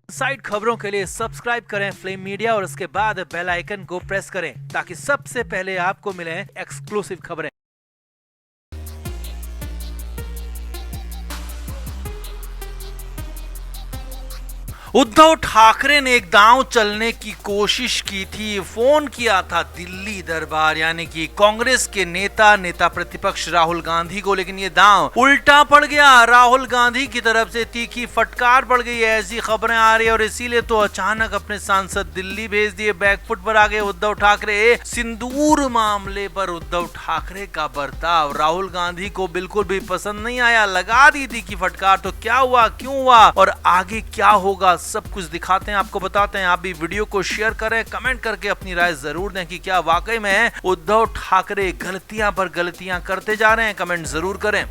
Side खबरों के लिए सब्सक्राइब करें फ्लेम मीडिया और उसके बाद बेल आइकन को प्रेस करें ताकि सबसे पहले आपको मिले एक्सक्लूसिव खबरें। उद्धव ठाकरे ने एक दांव चलने की कोशिश की थी। फोन किया था दिल्ली दरबार यानी कि कांग्रेस के नेता प्रतिपक्ष राहुल गांधी को, लेकिन ये दांव उल्टा पड़ गया। राहुल गांधी की तरफ से तीखी फटकार पड़ गई है, ऐसी खबरें आ रही है और इसीलिए तो अचानक अपने सांसद दिल्ली भेज दिए। बैकफुट पर आ गए उद्धव ठाकरे। सिंदूर मामले पर उद्धव ठाकरे का बर्ताव राहुल गांधी को बिल्कुल भी पसंद नहीं आया। लगा दी थी कि फटकार। तो क्या हुआ, क्यों हुआ और आगे क्या होगा, सब कुछ दिखाते हैं, आपको बताते हैं। आप भी वीडियो को शेयर करें, कमेंट करके अपनी राय जरूर दें कि क्या वाकई में उद्धव ठाकरे गलतियां पर गलतियां करते जा रहे हैं। कमेंट जरूर करें।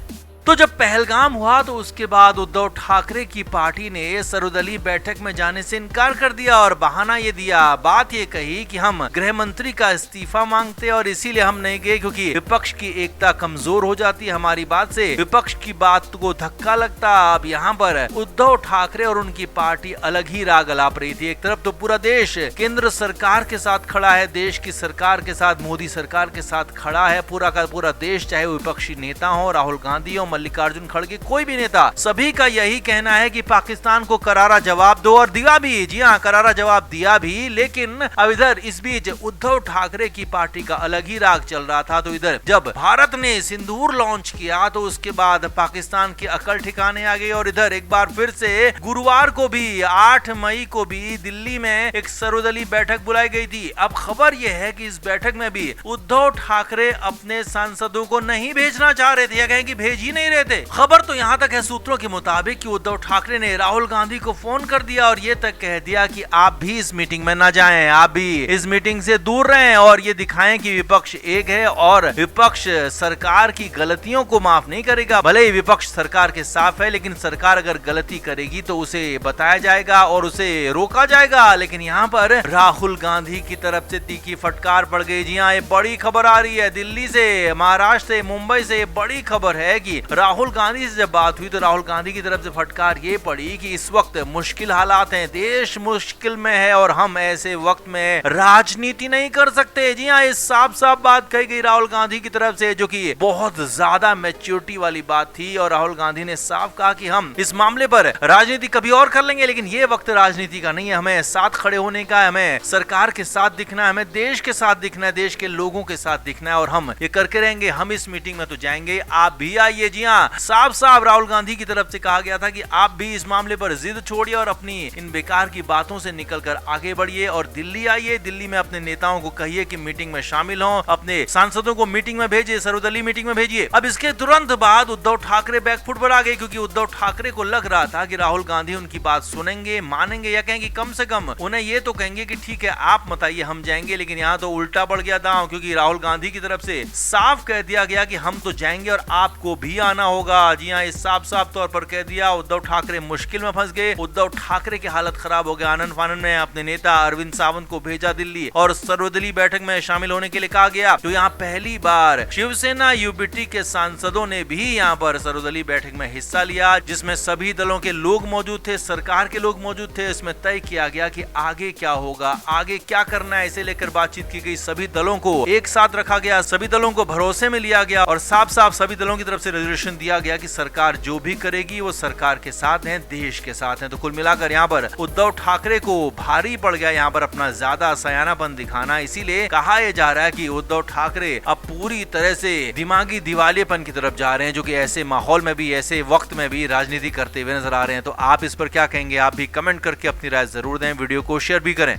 तो जब पहलगाम हुआ तो उसके बाद उद्धव ठाकरे की पार्टी ने सर्वदलीय बैठक में जाने से इनकार कर दिया और बहाना ये दिया, बात ये कही कि हम गृह मंत्री का इस्तीफा मांगते और इसीलिए हम नहीं गए क्योंकि विपक्ष की एकता कमजोर हो जाती है हमारी बात से, विपक्ष की बात को धक्का लगता। अब यहाँ पर उद्धव ठाकरे और उनकी पार्टी अलग ही राग अलाप रही थी। एक तरफ तो पूरा देश केंद्र सरकार के साथ खड़ा है, देश की सरकार के साथ, मोदी सरकार के साथ खड़ा है पूरा का पूरा देश, चाहे विपक्षी नेता हो, राहुल गांधी हो, मल्लिकार्जुन खड़गे, कोई भी नेता, सभी का यही कहना है कि पाकिस्तान को करारा जवाब दो और दिया भी। जी हाँ, करारा जवाब दिया भी। लेकिन अब इधर इस बीच उद्धव ठाकरे की पार्टी का अलग ही राग चल रहा था। तो इधर जब भारत ने सिंदूर लॉन्च किया तो उसके बाद पाकिस्तान की अकल ठिकाने आ गई और इधर एक बार फिर से गुरुवार को भी 8 मई को भी दिल्ली में एक सर्वदलीय बैठक बुलाई गई थी। अब खबर यह है कि इस बैठक में भी उद्धव ठाकरे अपने सांसदों को नहीं भेजना चाह रहे थे या कहें कि भेज ही नहीं रहे थे। खबर तो यहाँ तक है सूत्रों के मुताबिक कि उद्धव ठाकरे ने राहुल गांधी को फोन कर दिया और ये तक कह दिया कि आप भी इस मीटिंग में ना जाएं, आप भी इस मीटिंग से दूर रहें और ये दिखाएं कि विपक्ष एक है और विपक्ष सरकार की गलतियों को माफ नहीं करेगा। भले ही विपक्ष सरकार के साथ है, लेकिन सरकार अगर गलती करेगी तो उसे बताया जाएगा और उसे रोका जाएगा। लेकिन यहाँ पर राहुल गांधी की तरफ से तीखी फटकार पड़ गई। जी हाँ, ये बड़ी खबर आ रही है दिल्ली से, महाराष्ट्र से, मुंबई से। बड़ी खबर है कि राहुल गांधी से जब बात हुई तो राहुल गांधी की तरफ से फटकार ये पड़ी कि इस वक्त मुश्किल हालात हैं, देश मुश्किल में है और हम ऐसे वक्त में राजनीति नहीं कर सकते। जी हाँ, इस साफ साफ बात कही गई राहुल गांधी की तरफ से, जो कि बहुत ज्यादा मैच्योरिटी वाली बात थी। और राहुल गांधी ने साफ कहा कि हम इस मामले पर राजनीति कभी और कर लेंगे, लेकिन ये वक्त राजनीति का नहीं है। हमें साथ खड़े होने का है, हमें सरकार के साथ दिखना है, हमें देश के साथ दिखना है, देश के लोगों के साथ दिखना है और हम ये करके रहेंगे। हम इस मीटिंग में तो जाएंगे, आप भी आइए। जी हाँ, साफ साफ राहुल गांधी की तरफ से कहा गया था कि आप भी इस मामले पर जिद छोड़िए और अपनी इन बेकार की बातों से निकलकर आगे बढ़िए और दिल्ली आइए। दिल्ली में अपने नेताओं को कहिए कि मीटिंग में शामिल हों, अपने सांसदों को मीटिंग में भेजिए, सर्वदलीय मीटिंग में भेजिए। अब इसके तुरंत बाद उद्धव ठाकरे बैकफुट पर आ गए क्योंकि उद्धव ठाकरे को लग रहा था कि राहुल गांधी उनकी बात सुनेंगे, मानेंगे या कहेंगे कम से कम उन्हें ये तो कहेंगे कि ठीक है आप मत आइए, हम जाएंगे। लेकिन यहाँ तो उल्टा पड़ गया दांव क्योंकि राहुल गांधी की तरफ से साफ कह दिया गया कि हम तो जाएंगे और आपको भी आना होगा। जी हाँ, इस साफ तौर पर कह दिया। उद्धव ठाकरे मुश्किल में फंस गए। उद्धव ठाकरे की हालत खराब हो गई। आनंद फानन में अपने नेता अरविंद सावंत को भेजा दिल्ली और सर्वदलीय बैठक में शामिल होने के लिए कहा गया। तो यहाँ पहली बार शिवसेना यूबीटी के सांसदों ने भी यहाँ पर सर्वदलीय बैठक में हिस्सा लिया, जिसमें सभी दलों के लोग मौजूद थे, सरकार के लोग मौजूद थे। इसमें तय किया गया कि आगे क्या होगा, आगे क्या करना है, इसे लेकर बातचीत की गई। सभी दलों को एक साथ रखा गया, सभी दलों को भरोसे में लिया गया और साफ सभी दलों की तरफ से रेजोल्यूशन दिया गया कि सरकार जो भी करेगी वो सरकार के साथ है, देश के साथ है। तो कुल मिलाकर यहाँ पर उद्धव ठाकरे को भारी पड़ गया यहाँ पर अपना ज्यादा सयानापन दिखाना। इसीलिए कहा यह जा रहा है कि उद्धव ठाकरे अब पूरी तरह से दिमागी दिवालियेपन की तरफ जा रहे हैं, जो कि ऐसे माहौल में भी, ऐसे वक्त में भी राजनीति करते हुए नजर आ रहे हैं। तो आप इस पर क्या कहेंगे? आप भी कमेंट करके अपनी राय जरूर दें, वीडियो को शेयर भी करें।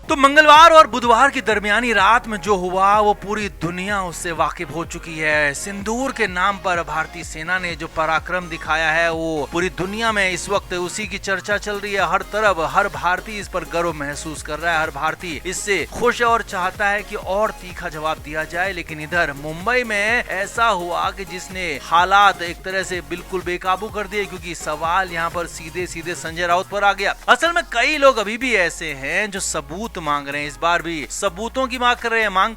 तो मंगलवार और बुधवार की दरमियानी रात में जो हुआ वो पूरी दुनिया उससे वाकिफ हो चुकी है। सिंदूर के नाम पर भारतीय सेना ने जो पराक्रम दिखाया है वो पूरी दुनिया में इस वक्त उसी की चर्चा चल रही है। हर तरफ हर भारतीय इस पर गर्व महसूस कर रहा है, हर भारतीय इससे खुश है और चाहता है कि और तीखा जवाब दिया जाए। लेकिन इधर मुंबई में ऐसा हुआ कि जिसने हालात एक तरह से बिल्कुल बेकाबू कर दिए, क्योंकि सवाल यहाँ पर सीधे सीधे संजय राउत पर आ गया। असल में कई लोग अभी भी ऐसे हैं जो सबूत मांग रहे हैं, इस बार भी सबूतों की मांग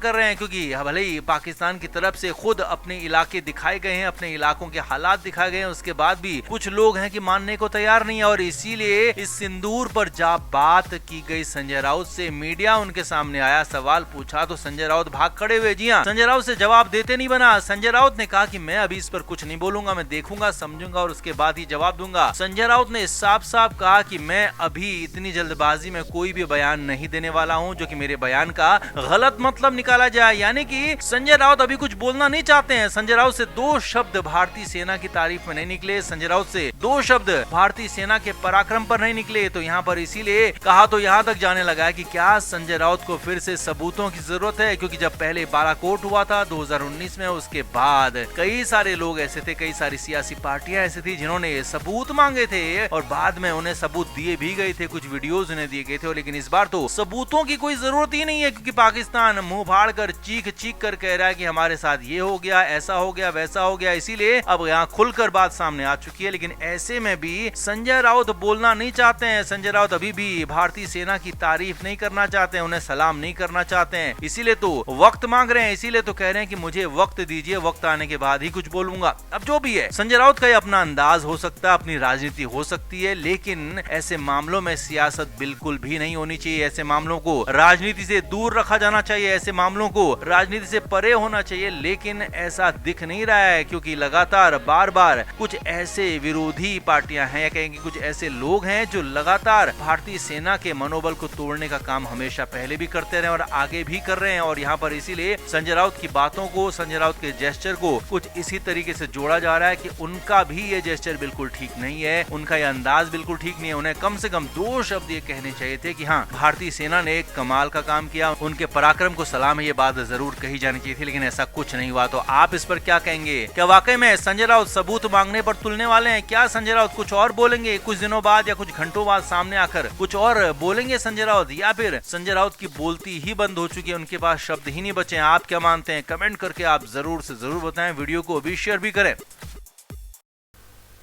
कर रहे हैं क्योंकि भले ही पाकिस्तान की तरफ से खुद अपने इलाके दिखाए गए हैं, अपने इलाकों के हालात दिखाए गए हैं, उसके बाद भी कुछ लोग हैं कि मानने को तैयार नहीं है। और इसीलिए इस सिंदूर पर जब बात की गई संजय राउत से, मीडिया उनके सामने आया, सवाल पूछा तो संजय राउत भाग खड़े हुए। जी हाँ, संजय राउत से जवाब देते नहीं बना। संजय राउत ने कहा कि मैं अभी इस पर कुछ नहीं बोलूंगा, मैं देखूंगा, समझूंगा और उसके बाद ही जवाब दूंगा। संजय राउत ने साफ साफ कहा कि मैं अभी इतनी जल्दबाजी में कोई भी बयान नहीं देने वाला हूं जो कि मेरे बयान का गलत मतलब निकाला जाए। यानी कि संजय राउत अभी कुछ बोलना नहीं चाहते हैं। संजय राउत से दो शब्द भारतीय सेना की तारीफ में नहीं निकले, संजय राउत से दो शब्द भारतीय सेना के पराक्रम पर नहीं निकले। तो यहाँ पर इसीलिए कहा तो यहाँ तक जाने लगा है कि क्या संजय राउत को फिर से सबूतों की जरूरत है, क्योंकि जब पहले बालाकोट हुआ था 2019 में, उसके बाद कई सारे लोग ऐसे थे, कई सारी सियासी पार्टियां ऐसी थी जिन्होंने सबूत मांगे थे और बाद में उन्हें सबूत दिए भी गए थे, कुछ वीडियोस उन्हें दिए गए थे। लेकिन इस बार तो सबूतों की कोई जरूरत ही नहीं है, क्योंकि पाकिस्तान मुंह फाड़ कर चीख कर कह रहा है कि हमारे साथ ये हो गया, ऐसा हो गया, वैसा हो गया। इसीलिए अब यहाँ खुलकर बात सामने आ चुकी है। लेकिन ऐसे में भी संजय राउत बोलना नहीं चाहते हैं। संजय राउत अभी भी भारतीय सेना की तारीफ नहीं करना चाहते हैं, उन्हें सलाम नहीं करना चाहते हैं। इसीलिए तो वक्त मांग रहे हैं, इसीलिए तो कह रहे हैं कि मुझे वक्त दीजिए, वक्त आने के बाद ही कुछ बोलूंगा। अब जो भी है, संजय राउत का अपना अंदाज हो सकता है, अपनी राजनीति हो सकती है, लेकिन ऐसे मामलों में सियासत बिल्कुल भी नहीं होनी चाहिए। ऐसे मामलों को राजनीति से दूर रखा जाना चाहिए, ऐसे मामलों को राजनीति से परे होना चाहिए। लेकिन ऐसा दिख नहीं रहा है, क्योंकि लगातार बार बार कुछ ऐसे विरोधी पार्टियां हैं या कहेंगे कुछ ऐसे लोग हैं जो लगातार भारतीय सेना के मनोबल को तोड़ने का काम हमेशा पहले भी करते रहे और आगे भी कर रहे हैं। और यहाँ पर इसीलिए संजय राउत की बातों को, संजय राउत के जेस्चर को कुछ इसी तरीके से जोड़ा जा रहा है कि उनका भी ये जेस्चर बिल्कुल ठीक नहीं है, उनका ये अंदाज बिल्कुल ठीक नहीं है। उन्हें कम से कम दो शब्द ये कहने चाहिए थे कि हाँ, भारतीय सेना ने एक कमाल का काम किया, उनके पराक्रम को सलाम है, ये बात जरूर कही जानी चाहिए थी। लेकिन ऐसा कुछ नहीं हुआ। तो आप इस पर क्या कहेंगे? क्या वाकई में संजय राउत सबूत मांगने पर तुलने वाले हैं? क्या संजय राउत कुछ और बोलेंगे कुछ दिनों बाद या कुछ घंटों बाद सामने आकर कुछ और बोलेंगे संजय राउत, या फिर संजय राउत की बोलती ही बंद हो चुकी है, उनके पास शब्द ही नहीं बचे? आप क्या मानते हैं? कमेंट करके आप जरूर से जरूर बताएं। वीडियो को भी शेयर भी करें।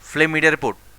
Flame media report.